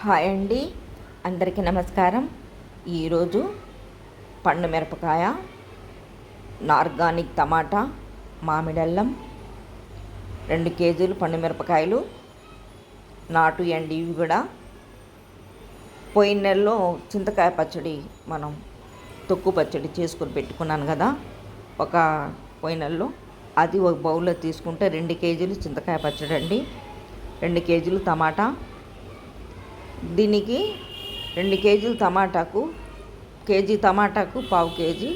Hi అండి, అందరికీ నమస్కారం. ఈరోజు పండు మిరపకాయ, ఆర్గానిక్ టమాటా, మామిడల్లం, 2 కేజీలు పండు మిరపకాయలు, నాటు ఎండి ఇవి కూడా. పోయిన నెలలో చింతకాయ పచ్చడి మనం తొక్కు పచ్చడి చేసుకొని పెట్టుకున్నాను కదా, పోయిన నెలలో అది ఒక బౌల్లో తీసుకుంటే 2 కేజీలు చింతకాయ పచ్చడి అండి, 2 కేజీలు టమాటా. దీనికి 2 కేజీలు టమాటాకు, కేజీ టమాటాకు 1/2 కేజీ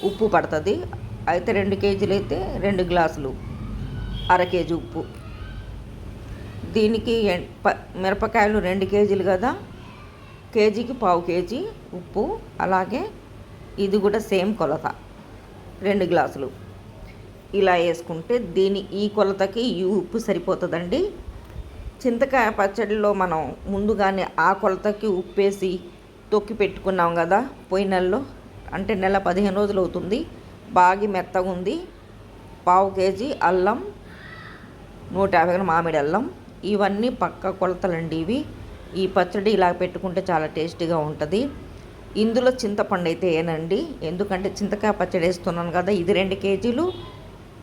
ఉప్పు పడుతుంది. అయితే 2 కేజీలు అయితే 2 గ్లాసులు, 1/2 కేజీ ఉప్పు. దీనికి మిరపకాయలు 2 కేజీలు కదా, కేజీకి 1/2 కేజీ ఉప్పు. అలాగే ఇది కూడా సేమ్ కొలత, 2 గ్లాసులు. ఇలా వేసుకుంటే ఈ కొలతకి ఈ ఉప్పు సరిపోతుందండి. చింతకాయ పచ్చడిలో మనం ముందుగానే ఆ కొలతకి ఉప్పేసి తొక్కి పెట్టుకున్నాం కదా పోయిన నెలలో, అంటే నెల 15 రోజులు అవుతుంది. బాగా మెత్తగా ఉంది. 1/2 కేజీ అల్లం, 150 గ్రాముల మామిడి అల్లం, ఇవన్నీ పక్క కొలతలండి ఇవి. ఈ పచ్చడి ఇలా పెట్టుకుంటే చాలా టేస్టీగా ఉంటుంది. ఇందులో చింతపండు అయితే ఏనండి, ఎందుకంటే చింతకాయ పచ్చడి వేస్తున్నాను కదా. ఇది 2 కేజీలు,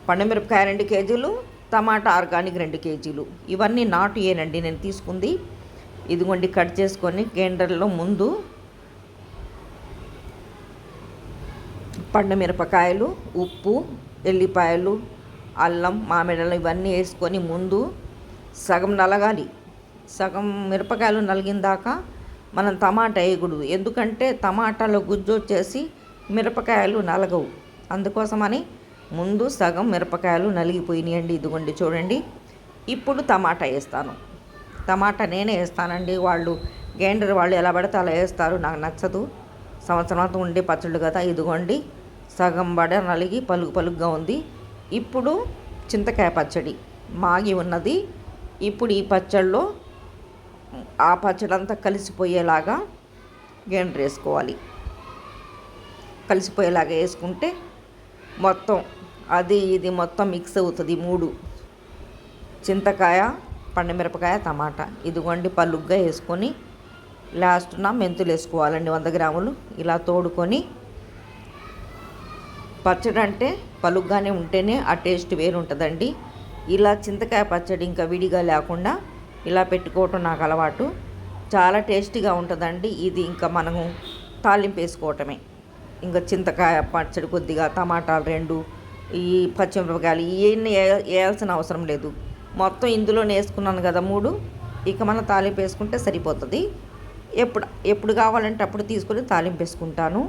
పండుమిరపకాయ 2 కేజీలు, టమాటా ఆర్గానిక్ 2 కేజీలు. ఇవన్నీ నాటు ఏనండి నేను తీసుకుంది. ఇదిగోండి కట్ చేసుకొని గ్రైండర్లో ముందు పండు మిరపకాయలు, ఉప్పు, ఎల్లిపాయలు, అల్లం, మామిడల్లం ఇవన్నీ వేసుకొని ముందు సగం నలగాలి. సగం మిరపకాయలు నలిగిన దాకా మనం టమాటా వేయకూడదు, ఎందుకంటే టమాటాలో గుజ్జు వచ్చేసి మిరపకాయలు నలగవు. అందుకోసమని ముందు సగం మిరపకాయలు నలిగిపోయినాయండి. ఇదిగోండి చూడండి. ఇప్పుడు టమాటా వేస్తాను. టమాటా నేనే వేస్తానండి, గ్రైండర్ వాళ్ళు ఎలా పడితే అలా వేస్తారు, నాకు నచ్చదు. సంవత్సరం అంతా ఉండే పచ్చళ్ళు కదా. ఇదిగోండి సగం నలిగి పలుగ్గా ఉంది. ఇప్పుడు చింతకాయ పచ్చడి మాగి ఉన్నది. ఇప్పుడు ఈ పచ్చడిలో ఆ పచ్చడి అంతా కలిసిపోయేలాగా గ్రైండర్ వేసుకోవాలి. కలిసిపోయేలాగా వేసుకుంటే మొత్తం ఇది మొత్తం మిక్స్ అవుతుంది. 3 చింతకాయ, పండుమిరపకాయ, టమాటా. ఇదిగోండి పలుగ్గా వేసుకొని లాస్ట్న మెంతులు వేసుకోవాలండి 100 గ్రాములు. ఇలా తోడుకొని, పచ్చడి అంటే పలుగ్గానే ఉంటేనే ఆ టేస్ట్ వేరు ఉంటుందండి. ఇలా చింతకాయ పచ్చడి ఇంకా విడిగా లేకుండా ఇలా పెట్టుకోవటం నాకు అలవాటు. చాలా టేస్టీగా ఉంటుందండి. ఇది ఇంకా మనము తాలింపు వేసుకోవటమే. ఇంకా చింతకాయ పచ్చడి కొద్దిగా, టమాటాలు 2, ఈ పచ్చిమిరపకాయలు ఇవన్నీ వేయాల్సిన అవసరం లేదు. మొత్తం ఇందులోనే వేసుకున్నాను కదా 3. ఇక మనం తాలింపు వేసుకుంటే సరిపోతుంది. ఎప్పుడు కావాలంటే అప్పుడు తీసుకొని తాలింపు వేసుకుంటాను.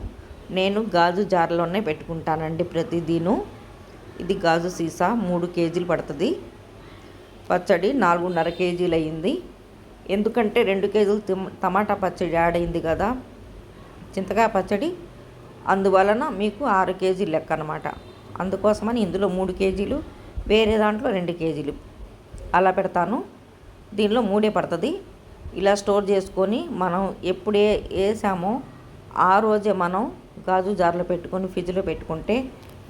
నేను గాజు జార్లోనే పెట్టుకుంటానండి ప్రతిదీను. ఇది గాజు సీసా 3 కేజీలు పడుతుంది. పచ్చడి 4.5 కేజీలు అయ్యింది. ఎందుకంటే 2 కేజీలు టమాటా పచ్చడి యాడ్ అయింది కదా చింతకాయ పచ్చడి, అందువలన మీకు 6 కేజీలు లెక్క అన్నమాట. అందుకోసమని ఇందులో 3 కేజీలు, వేరే దాంట్లో 2 కేజీలు అలా పెడతాను. దీనిలో 3 పడుతుంది. ఇలా స్టోర్ చేసుకొని మనం ఎప్పుడే వేసామో ఆ రోజే మనం గాజు జార్లో పెట్టుకొని ఫ్రిడ్జ్లో పెట్టుకుంటే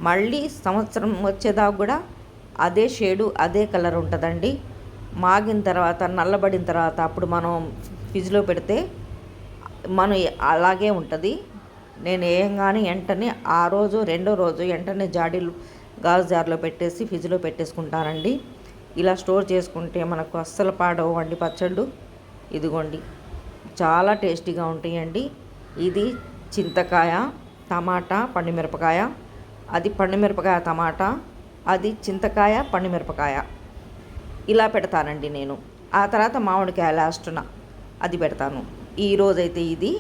మళ్ళీ సంవత్సరం వచ్చేదాకా కూడా అదే షేడు, అదే కలర్ ఉంటుందండి. మాగిన తర్వాత, నల్లబడిన తర్వాత అప్పుడు మనం ఫ్రిడ్జ్లో పెడితే అలాగే ఉంటుంది. నేను వేయంగానే వెంటనే ఆ రోజు, రెండో రోజు వెంటనే గాజు జార్లో పెట్టేసి ఫ్రిడ్జ్లో పెట్టేసుకుంటానండి. ఇలా స్టోర్ చేసుకుంటే మనకు అస్సలు పాడవండి పచ్చళ్ళు. ఇదిగోండి చాలా టేస్టీగా ఉంటాయండి. ఇది చింతకాయ, టమాటా, పండుమిరపకాయ. అది పండుమిరపకాయ టమాటా, అది చింతకాయ, పండుమిరపకాయ. ఇలా పెడతానండి నేను. ఆ తర్వాత మామిడికాయ లాస్ట్న అది పెడతాను. ఈరోజైతే ఇది